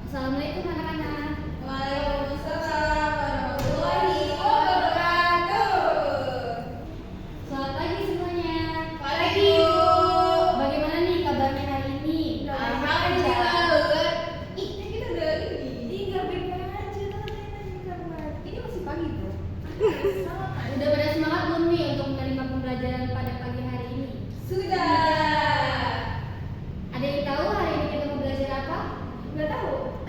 Assalamualaikum anak-anak. Waalaikumsalam warahmatullahi wabarakatuh. Selamat pagi semuanya. Pagi, Bu. Bagaimana nih kabarnya hari ini? Alhamdulillah, Ustaz. Kita udah ini. Enggak baik-baik aja ini masih pagi, Bro. Udah pada semangat belum nih untuk menerima pembelajaran pada pagi hari ini? Sudah. Ada yang tahu hari ini kita mau belajar apa? Enggak tahu.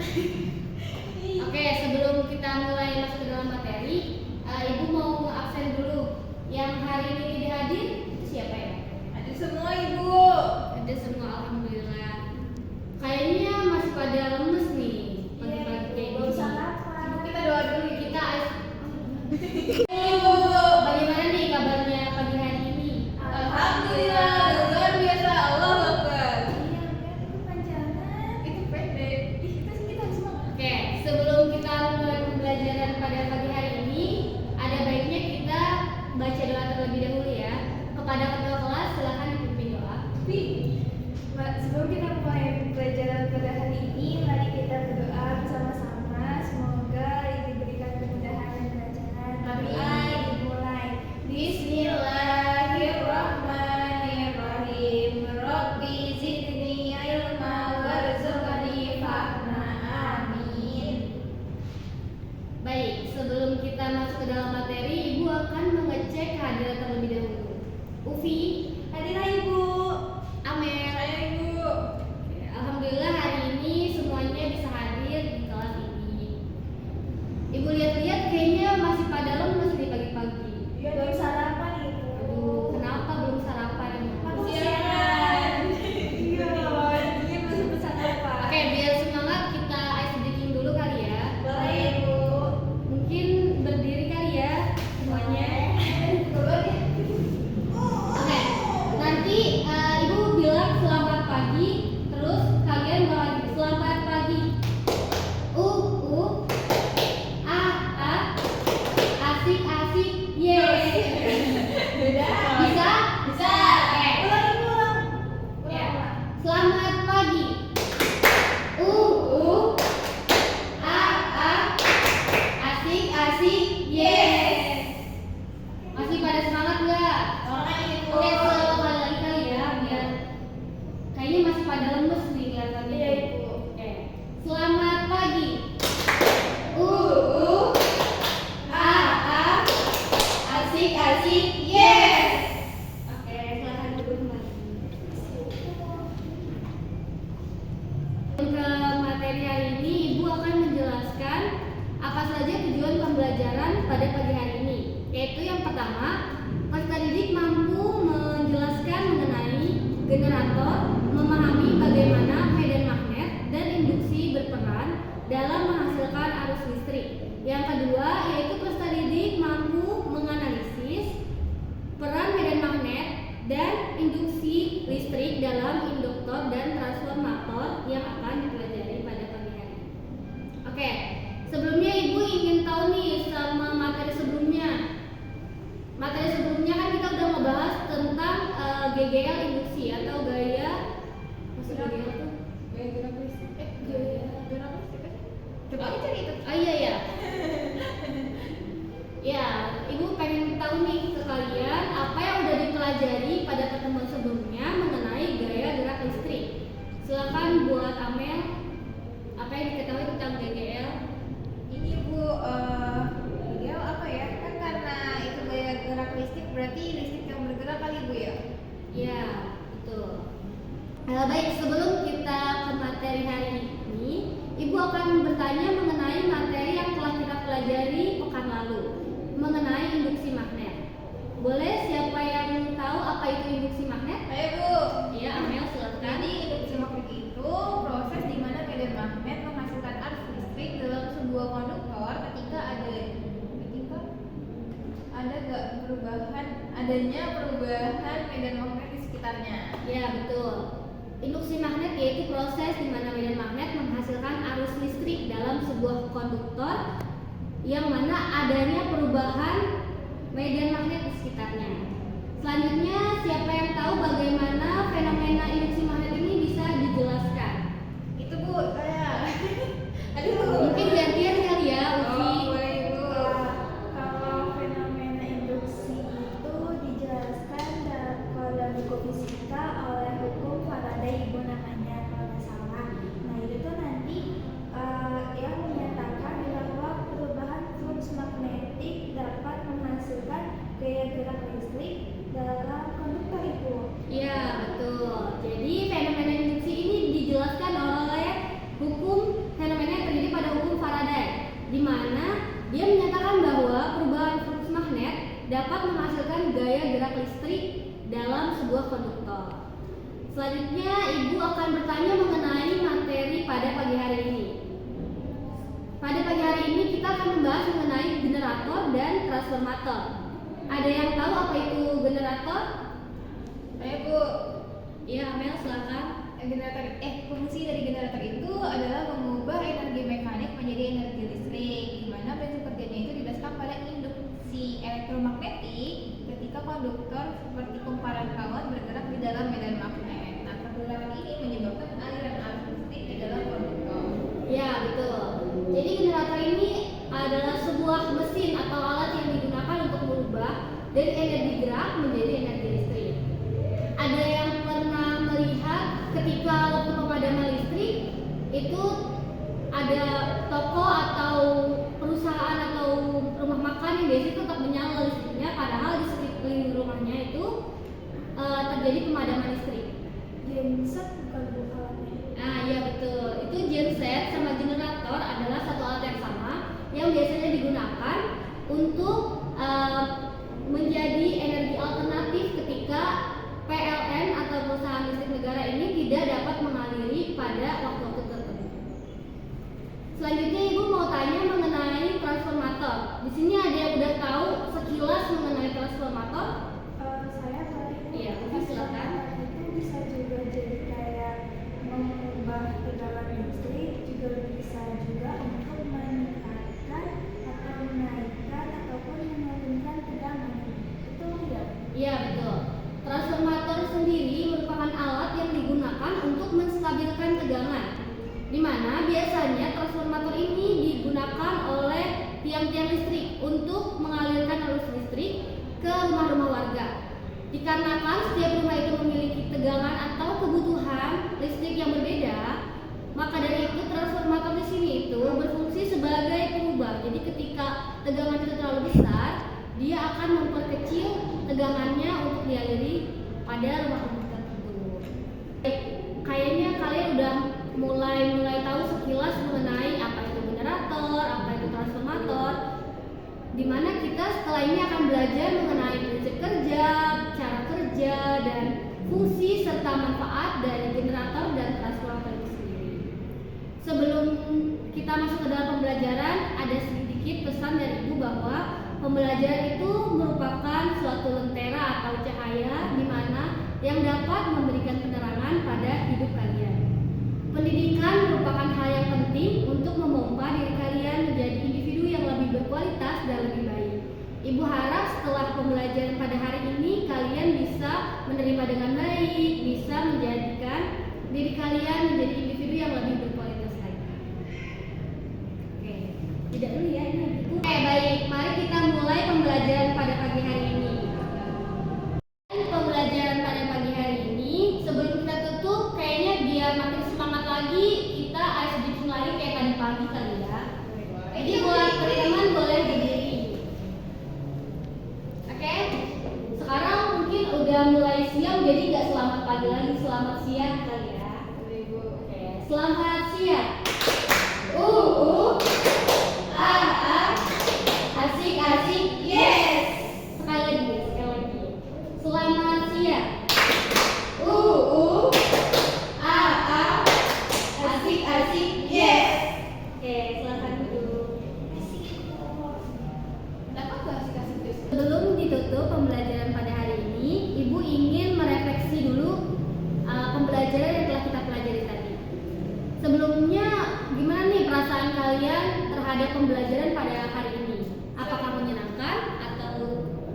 Oke, sebelum kita mulai masuk ke dalam materi, Ibu mau absen dulu. Yang hari ini tidak hadir itu siapa ya? Ada semua, Ibu. Ada semua, alhamdulillah. Kayaknya masih pada lemes nih pagi-pagi kayak Belum gini. sarapan. Ibu, kita doa dulu ya. Ibu. Bagaimana nih kabarnya pagi hari ini? Alhamdulillah, luar biasa. Allahu Akbar. Iya, kan itu panjangan. Itu pendek. Kita harus semangat. Oke, sebelum kita mulai pembelajaran pada pagi hari ini, ada baiknya kita baca doa terlebih dahulu ya. Kepada ketua kelas, silakan dipimpin doa. Tapi sebelum kita mulai pelajaran pada hari ini, mari kita berdoa bersama-sama. Semoga diberikan kemudahan dan kelancaran. Amin. Dimulai. Bismillahirrahmanirrahim. Rabbi zidni ilma warzuqni fahma. Amin. Baik, sebelum kita masuk ke dalam materi, Ibu akan mengecek kehadiran terlebih dahulu. Ufi, Hadirlah Ibu. Amel. Saya Ibu. Oke, alhamdulillah hari ini semuanya bisa hadir di kelas ini. Ibu lihat-lihat kayaknya masih pada lemes nih pagi-pagi. Iya, belum sarapan Ibu. Aduh, kenapa belum sarapan emang? Aku Siangan. Iya, dia masih pesan apa? Oke, biar semangat kita ice breaking dulu kali ya. Boleh, Ibu. Mungkin berdiri kali ya semuanya. Oke, nanti Ibu bilang selamat pagi, terus kalian bakal selamat pagi. A, asik asik, yes. Beda. Bisa? Bisa. Oke. Ulang Ibu, ulang. Ya. Selamat pagi. A, asik asik, yes. Masih pada semangat nggak? Semangat, Ibu. Oke, sekali lagi kali ya, biar kayaknya masih pada lemes nih kelihatannya. Iya, Ibu. Oke. Selamat pagi. A, asik asik, yes. Oke, silakan duduk kembali. Ke materi hari ini, Ibu akan menjelaskan apa saja tujuan pembelajaran pada pagi hari ini. Yaitu yang pertama, peserta didik mampu menjelaskan mengenai generator, memahami bagaimana medan magnet dan induksi berperan dalam menghasilkan arus listrik. Yang kedua, yaitu peserta didik mampu menganalisis peran medan magnet dan induksi listrik dalam induktor dan transformator yang akan dipelajari pada pagi hari ini. Oke, sebelumnya Ibu ingin tahu nih sama materi sebelumnya. Materi sebelumnya kan kita udah ngebahas tentang GGL induksi atau gaya GGL tuh? Gaya gerak listrik. Gaya gerak listrik. Coba Ini cari itu. Oh iya ya. Ya, Ibu pengen tahu nih ke kalian apa yang udah dipelajari pada pertemuan sebelumnya mengenai gaya gerak listrik. Silakan buat Amel, apa yang diketahui tentang GGL? Ini Bu, dia apa ya? Kan karena itu gaya gerak listrik, berarti listrik yang bergerak kali Bu ya? Ya, betul. Baik, sebelum kita ke materi hari ini, Ibu akan bertanya mengenai materi yang telah kita pelajari pekan lalu, mengenai induksi magnet. Boleh siapa yang tahu apa itu induksi magnet? Ayo Bu. Iya, Amel silakan. Jadi induksi magnet itu proses di mana medan magnet menghasilkan arus listrik dalam sebuah konduktor ketika adanya perubahan medan magnet di sekitarnya. Ya, betul. Induksi magnet yaitu proses di mana medan magnet menghasilkan arus listrik dalam sebuah konduktor yang mana adanya perubahan medan magnet di sekitarnya. Selanjutnya, siapa yang tahu bagaimana fenomena induksi magnet ini bisa dijelaskan? Itu Bu, saya. sebuah konduktor. Selanjutnya, Ibu akan bertanya mengenai materi pada pagi hari ini. Pada pagi hari ini kita akan membahas mengenai generator dan transformator. Ada yang tahu apa itu generator? Saya Bu, Iya, Amel, silakan. fungsi dari generator itu adalah mengubah energi mekanik menjadi energi listrik, di mana prinsip kerjanya itu didasarkan pada induksi elektromagnetik ketika konduktor seperti kumparan kawat bergerak di dalam medan magnet. Nah, pergerakan ini menyebabkan aliran arus listrik di dalam konduktor. Ya, betul. Jadi generator ini adalah sebuah mesin atau alat yang digunakan untuk merubah dari energi gerak menjadi energi listrik. Ada yang pernah melihat ketika waktu pemadaman listrik itu ada toko atau perusahaan atau rumah makan yang biasanya tetap menyala listriknya, padahal di sekeliling rumahnya itu terjadi pemadaman listrik. Genset bukan Bu alatnya. Nah, iya betul. Itu genset sama generator adalah satu alat yang sama yang biasanya digunakan untuk menjadi energi alternatif ketika PLN atau perusahaan listrik negara ini tidak dapat mengaliri pada waktu-waktu tertentu. Selanjutnya Ibu mau tanya mengenai transformator. Di sini ada yang udah tahu sekilas mengenai transformator? Saya tahu itu. Iya, Ibu silakan. Itu bisa juga jadi kayak mengubah tegangan listrik, juga bisa juga untuk meningkatkan atau menaikkan ataupun menurunkan tegangan. Betul tidak? Iya, betul. Transformator sendiri merupakan alat yang digunakan untuk menstabilkan tegangan, di mana biasanya transformator ini digunakan oleh tiang-tiang listrik untuk mengalirkan arus listrik ke rumah-rumah warga. Dikarenakan setiap rumah itu memiliki tegangan atau kebutuhan listrik yang berbeda, maka dari itu transformator di sini itu berfungsi sebagai pengubah. Jadi ketika tegangan itu terlalu besar, dia akan memperkecil tegangannya untuk dialiri pada rumah-rumah tertentu. Kayaknya kalian udah mulai tahu sekilas mengenai apa itu generator, apa itu transformator. Dimana kita setelah ini akan belajar mengenai prinsip kerja, cara kerja, dan fungsi serta manfaat dari generator dan transformator itu sendiri. Sebelum kita masuk ke dalam pembelajaran, ada sedikit pesan dari Ibu bahwa pembelajaran itu merupakan suatu lentera atau cahaya di mana yang dapat memberikan penerangan pada hidup kalian. Pendidikan merupakan hal yang penting untuk memompa diri kalian menjadi individu yang lebih berkualitas dan lebih baik. Ibu harap setelah pembelajaran pada hari ini kalian bisa menerima dengan baik, bisa menjadikan diri kalian menjadi individu yang lebih berkualitas lagi. Oke, tidak dulu ya ini. Oke, baik. Mari kita mulai pembelajaran pada pagi hari ini. Pembelajaran pada pagi hari ini, sebelum kita tutup, kayaknya biar makin semangat lagi, kita ice breaking lagi kayak tadi pagi kali ya. Jadi buat teman-teman boleh berdiri. Oke, sekarang mungkin udah mulai siang, jadi nggak selamat pagi lagi, selamat siang kali ya. Oke, selamat siang. Asik-asik, yes. Sekali lagi. Selamat siang. Asik-asik, yes. Oke, silakan duduk. Kenapa gak asik-asik terus? Sebelum ditutup pembelajaran pada hari ini, Ibu ingin merefleksi dulu pembelajaran yang telah kita pelajari tadi. Sebelumnya, gimana nih perasaan kalian terhadap pembelajaran pada hari ini? Apakah menyenangkan atau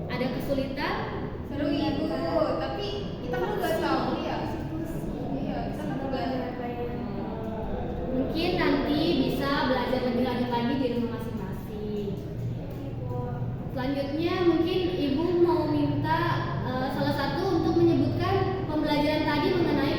ada kesulitan? Seru Ibu, tapi kita kan udah tahu ya. Iya, kita kan udah. Mungkin nanti bisa belajar lebih lanjut lagi di rumah masing-masing. Selanjutnya mungkin Ibu mau minta salah satu untuk menyebutkan pembelajaran tadi mengenai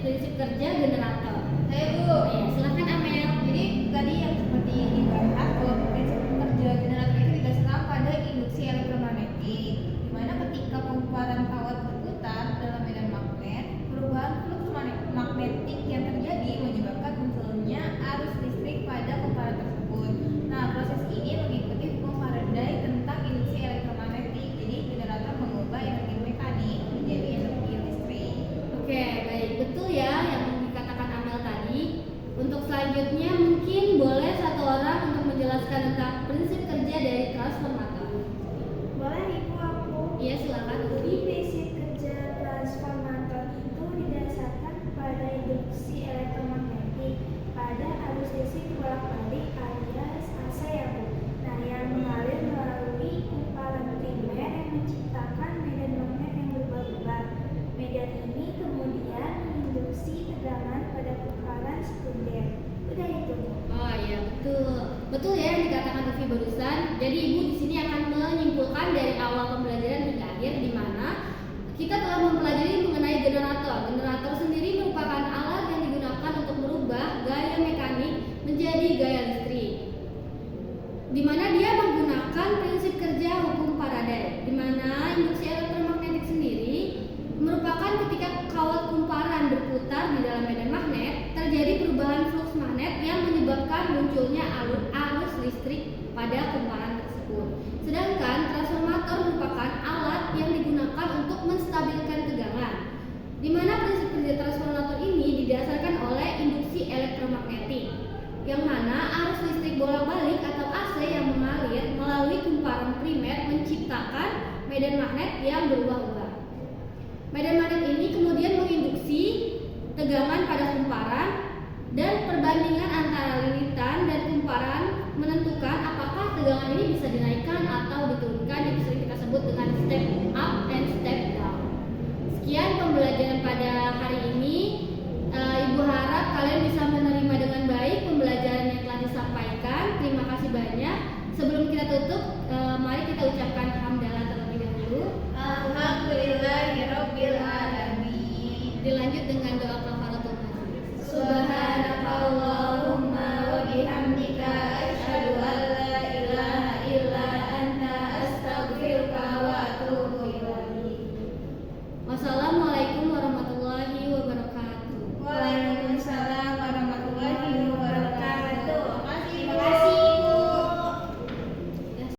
prinsip kerja generator. Saya Bu. Ya, silakan Amel. Jadi tadi yang seperti dibahas bahwa prinsip kerja generator itu didasarkan pada induksi elektromagnetik, di mana ketika kumparan kawat berputar dalam medan magnet, perubahan flux magnetik yang terjadi menyebabkan munculnya arus listrik pada kumparan tersebut. Nah, proses ini mengikuti hukum Faraday tentang induksi elektromagnetik. Jadi generator mengubah energi mekanik menjadi energi Selanjutnya mungkin boleh satu orang untuk menjelaskan tentang prinsip kerja dari transformator. Boleh Ibu aku? Iya, silakan. Jadi prinsip kerja transformator itu didasarkan pada induksi elektromagnetik pada arus listrik bolak-balik alias AC ya Bu. Nah, yang mengalir melalui kumparan primer yang menciptakan medan magnet yang berubah-ubah. Medan ini kemudian menginduksi tegangan pada kumparan sekunder. Udah itu Bu. Oh iya, betul. Betul ya yang dikatakan Novi barusan. Jadi Ibu di sini akan menyimpulkan dari awal pembelajaran hingga akhir di mana kita telah mempelajari mengenai generator. Generator sendiri merupakan alat yang digunakan untuk merubah gaya mekanik menjadi gaya listrik. Di mana dia menggunakan prinsip kerja hukum Faraday, di mana induksi elektromagnetik sendiri merupakan ketika kawat kumparan berputar di dalam medan magnet, terjadi perubahan flux magnet yang menyebabkan munculnya arus listrik pada kumparan tersebut. Sedangkan transformator merupakan alat yang digunakan untuk menstabilkan tegangan, di mana prinsip kerja transformator ini didasarkan oleh induksi elektromagnetik, yang mana arus listrik bolak-balik atau AC yang mengalir melalui kumparan primer menciptakan medan magnet yang berubah-ubah. Medan magnet ini kemudian menginduksi tegangan pada kumparan, dan perbandingan antara lilitan dan kumparan menentukan apakah tegangan ini bisa dinaikkan atau diturunkan, yang bisa kita sebut dengan step up and step down. Sekian pembelajaran pada hari ini. Ibu harap kalian bisa